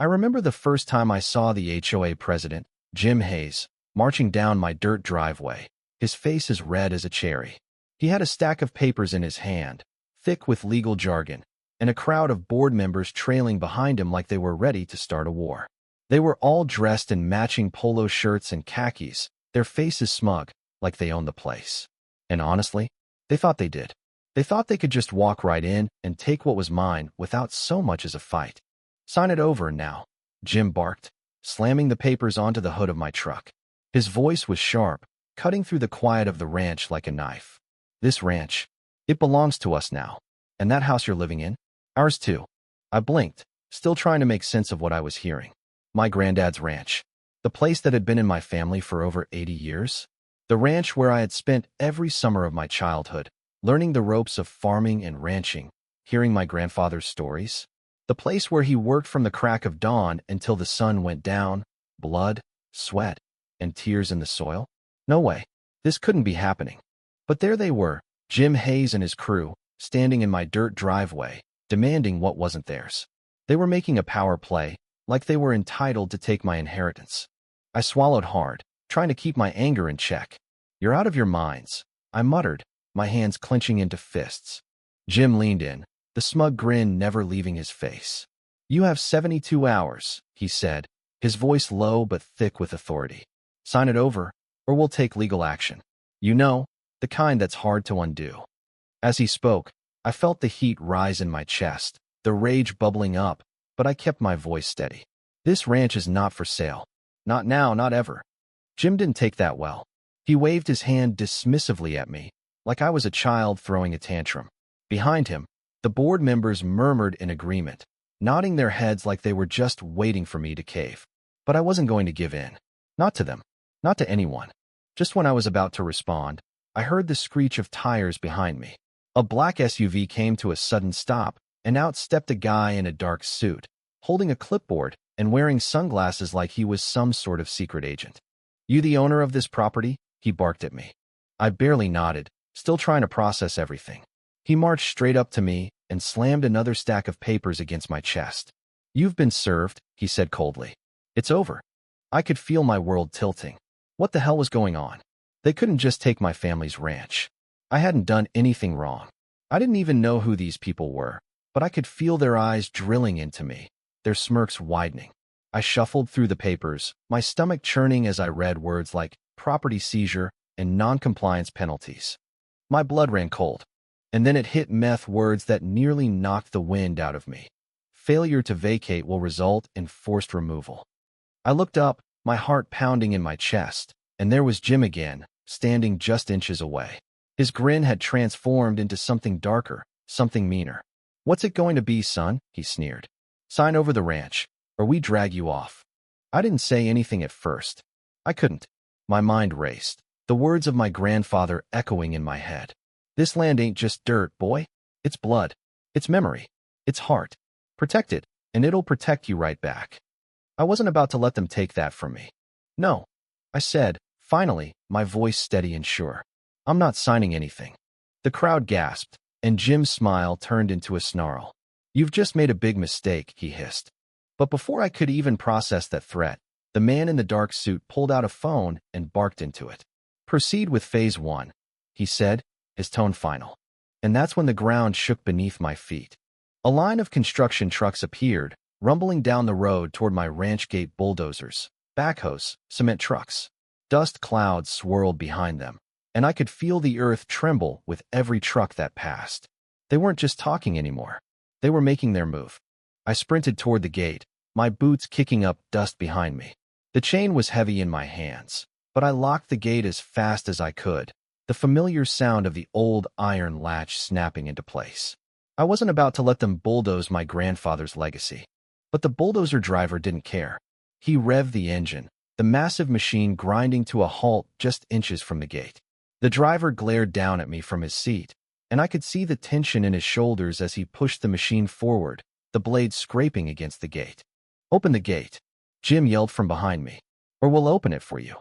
I remember the first time I saw the HOA president, Jim Hayes, marching down my dirt driveway, his face as red as a cherry. He had a stack of papers in his hand, thick with legal jargon, and a crowd of board members trailing behind him like they were ready to start a war. They were all dressed in matching polo shirts and khakis, their faces smug, like they owned the place. And honestly, they thought they did. They thought they could just walk right in and take what was mine without so much as a fight. "Sign it over now," Jim barked, slamming the papers onto the hood of my truck. His voice was sharp, cutting through the quiet of the ranch like a knife. "This ranch, it belongs to us now. And that house you're living in? Ours too." I blinked, still trying to make sense of what I was hearing. My granddad's ranch. The place that had been in my family for over 80 years. The ranch where I had spent every summer of my childhood, learning the ropes of farming and ranching, hearing my grandfather's stories. The place where he worked from the crack of dawn until the sun went down, blood, sweat, and tears in the soil. No way. This couldn't be happening. But there they were, Jim Hayes and his crew, standing in my dirt driveway, demanding what wasn't theirs. They were making a power play, like they were entitled to take my inheritance. I swallowed hard, trying to keep my anger in check. "You're out of your minds," I muttered, my hands clenching into fists. Jim leaned in, the smug grin never leaving his face. "You have 72 hours, he said, his voice low but thick with authority. "Sign it over, or we'll take legal action. You know, the kind that's hard to undo." As he spoke, I felt the heat rise in my chest, the rage bubbling up, but I kept my voice steady. "This ranch is not for sale. Not now, not ever." Jim didn't take that well. He waved his hand dismissively at me, like I was a child throwing a tantrum. Behind him, the board members murmured in agreement, nodding their heads like they were just waiting for me to cave. But I wasn't going to give in. Not to them. Not to anyone. Just when I was about to respond, I heard the screech of tires behind me. A black SUV came to a sudden stop, and out stepped a guy in a dark suit, holding a clipboard and wearing sunglasses like he was some sort of secret agent. "You the owner of this property?" he barked at me. I barely nodded, still trying to process everything. He marched straight up to me and slammed another stack of papers against my chest. "You've been served," he said coldly. "It's over." I could feel my world tilting. What the hell was going on? They couldn't just take my family's ranch. I hadn't done anything wrong. I didn't even know who these people were, but I could feel their eyes drilling into me, their smirks widening. I shuffled through the papers, my stomach churning as I read words like property seizure and non-compliance penalties. My blood ran cold. And then it hit meth words that nearly knocked the wind out of me. Failure to vacate will result in forced removal. I looked up, my heart pounding in my chest, and there was Jim again, standing just inches away. His grin had transformed into something darker, something meaner. "What's it going to be, son?" he sneered. "Sign over the ranch, or we drag you off." I didn't say anything at first. I couldn't. My mind raced, the words of my grandfather echoing in my head. "This land ain't just dirt, boy. It's blood. It's memory. It's heart. Protect it, and it'll protect you right back." I wasn't about to let them take that from me. "No," I said, finally, my voice steady and sure. "I'm not signing anything." The crowd gasped, and Jim's smile turned into a snarl. "You've just made a big mistake," he hissed. But before I could even process that threat, the man in the dark suit pulled out a phone and barked into it. "Proceed with phase 1, he said, his tone final. And that's when the ground shook beneath my feet. A line of construction trucks appeared, rumbling down the road toward my ranch gate. Bulldozers, backhoes, cement trucks. Dust clouds swirled behind them, and I could feel the earth tremble with every truck that passed. They weren't just talking anymore. They were making their move. I sprinted toward the gate, my boots kicking up dust behind me. The chain was heavy in my hands, but I locked the gate as fast as I could, the familiar sound of the old iron latch snapping into place. I wasn't about to let them bulldoze my grandfather's legacy. But the bulldozer driver didn't care. He revved the engine, the massive machine grinding to a halt just inches from the gate. The driver glared down at me from his seat, and I could see the tension in his shoulders as he pushed the machine forward, the blade scraping against the gate. "Open the gate," Jim yelled from behind me, "or we'll open it for you."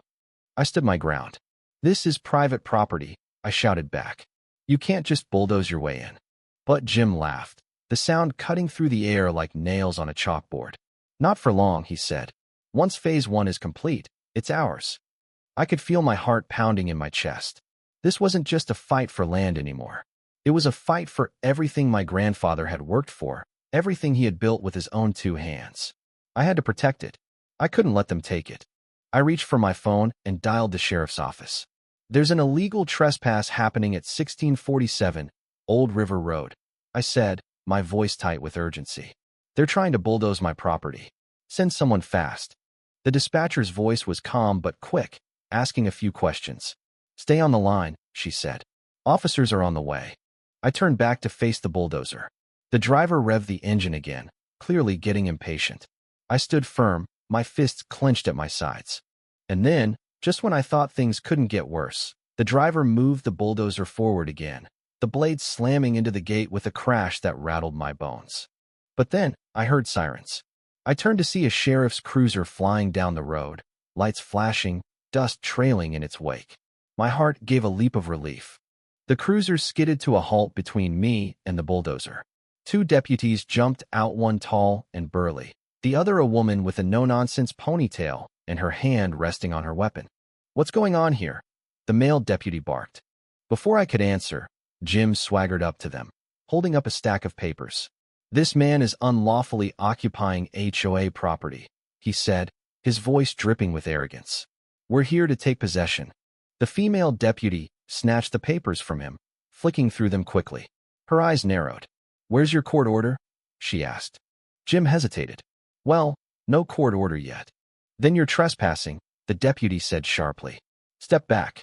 I stood my ground. "This is private property," I shouted back. "You can't just bulldoze your way in." But Jim laughed, the sound cutting through the air like nails on a chalkboard. Not for long, he said. Once phase 1 is complete, it's ours. I could feel my heart pounding in my chest. This wasn't just a fight for land anymore. It was a fight for everything my grandfather had worked for, everything he had built with his own 2 hands. I had to protect it. I couldn't let them take it. I reached for my phone and dialed the sheriff's office. There's an illegal trespass happening at 1647 Old River Road, I said, my voice tight with urgency. They're trying to bulldoze my property. Send someone fast. The dispatcher's voice was calm but quick, asking a few questions. Stay on the line, she said. Officers are on the way. I turned back to face the bulldozer. The driver revved the engine again, clearly getting impatient. I stood firm, my fists clenched at my sides. And then, just when I thought things couldn't get worse, the driver moved the bulldozer forward again, the blade slamming into the gate with a crash that rattled my bones. But then, I heard sirens. I turned to see a sheriff's cruiser flying down the road, lights flashing, dust trailing in its wake. My heart gave a leap of relief. The cruiser skidded to a halt between me and the bulldozer. 2 deputies jumped out, one tall and burly, the other a woman with a no-nonsense ponytail and her hand resting on her weapon. What's going on here? The male deputy barked. Before I could answer, Jim swaggered up to them, holding up a stack of papers. This man is unlawfully occupying HOA property, he said, his voice dripping with arrogance. We're here to take possession. The female deputy snatched the papers from him, flicking through them quickly. Her eyes narrowed. Where's your court order? She asked. Jim hesitated. Well, no court order yet. Then you're trespassing, the deputy said sharply. Step back.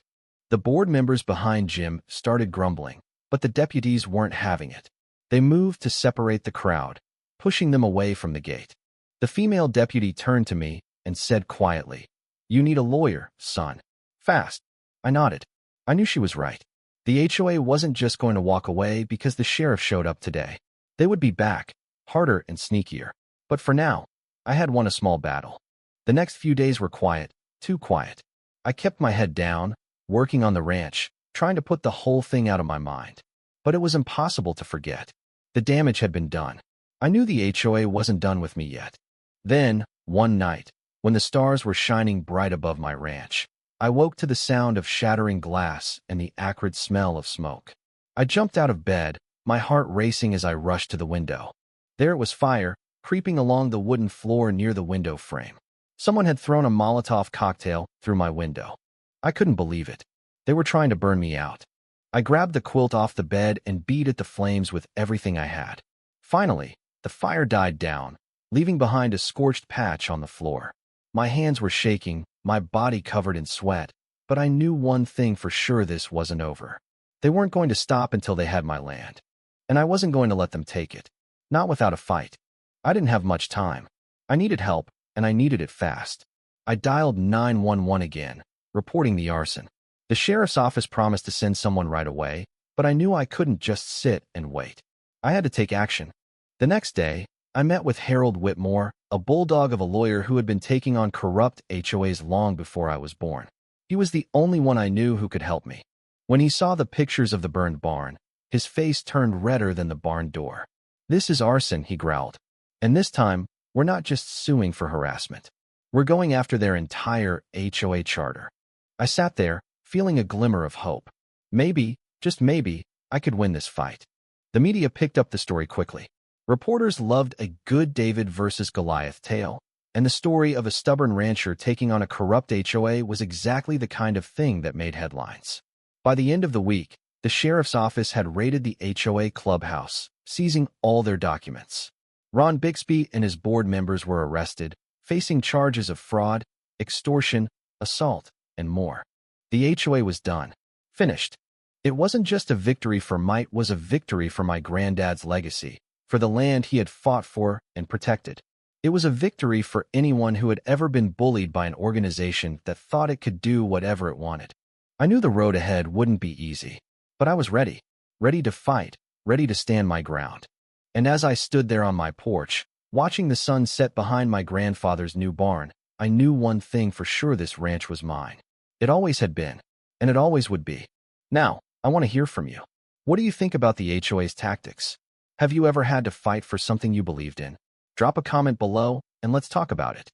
The board members behind Jim started grumbling, but the deputies weren't having it. They moved to separate the crowd, pushing them away from the gate. The female deputy turned to me and said quietly, You need a lawyer, son. Fast. I nodded. I knew she was right. The HOA wasn't just going to walk away because the sheriff showed up today. They would be back, harder and sneakier. But for now, I had won a small battle. The next few days were quiet, too quiet. I kept my head down, working on the ranch, trying to put the whole thing out of my mind. But it was impossible to forget. The damage had been done. I knew the HOA wasn't done with me yet. Then, one night, when the stars were shining bright above my ranch, I woke to the sound of shattering glass and the acrid smell of smoke. I jumped out of bed, my heart racing as I rushed to the window. There it was, fire, creeping along the wooden floor near the window frame. Someone had thrown a Molotov cocktail through my window. I couldn't believe it. They were trying to burn me out. I grabbed the quilt off the bed and beat at the flames with everything I had. Finally, the fire died down, leaving behind a scorched patch on the floor. My hands were shaking, my body covered in sweat, but I knew one thing for sure: this wasn't over. They weren't going to stop until they had my land. And I wasn't going to let them take it. Not without a fight. I didn't have much time. I needed help, and I needed it fast. I dialed 911 again, reporting the arson. The sheriff's office promised to send someone right away, but I knew I couldn't just sit and wait. I had to take action. The next day, I met with Harold Whitmore, a bulldog of a lawyer who had been taking on corrupt HOAs long before I was born. He was the only one I knew who could help me. When he saw the pictures of the burned barn, his face turned redder than the barn door. This is arson, he growled. And this time, we're not just suing for harassment. We're going after their entire HOA charter. I sat there, feeling a glimmer of hope. Maybe, just maybe, I could win this fight. The media picked up the story quickly. Reporters loved a good David versus Goliath tale, and the story of a stubborn rancher taking on a corrupt HOA was exactly the kind of thing that made headlines. By the end of the week, the sheriff's office had raided the HOA clubhouse, seizing all their documents. Ron Bixby and his board members were arrested, facing charges of fraud, extortion, assault, and more. The HOA was done. Finished. It wasn't just a victory for might, it was a victory for my granddad's legacy, for the land he had fought for and protected. It was a victory for anyone who had ever been bullied by an organization that thought it could do whatever it wanted. I knew the road ahead wouldn't be easy, but I was ready. Ready to fight, ready to stand my ground. And as I stood there on my porch, watching the sun set behind my grandfather's new barn, I knew one thing for sure: this ranch was mine. It always had been, and it always would be. Now, I want to hear from you. What do you think about the HOA's tactics? Have you ever had to fight for something you believed in? Drop a comment below, and let's talk about it.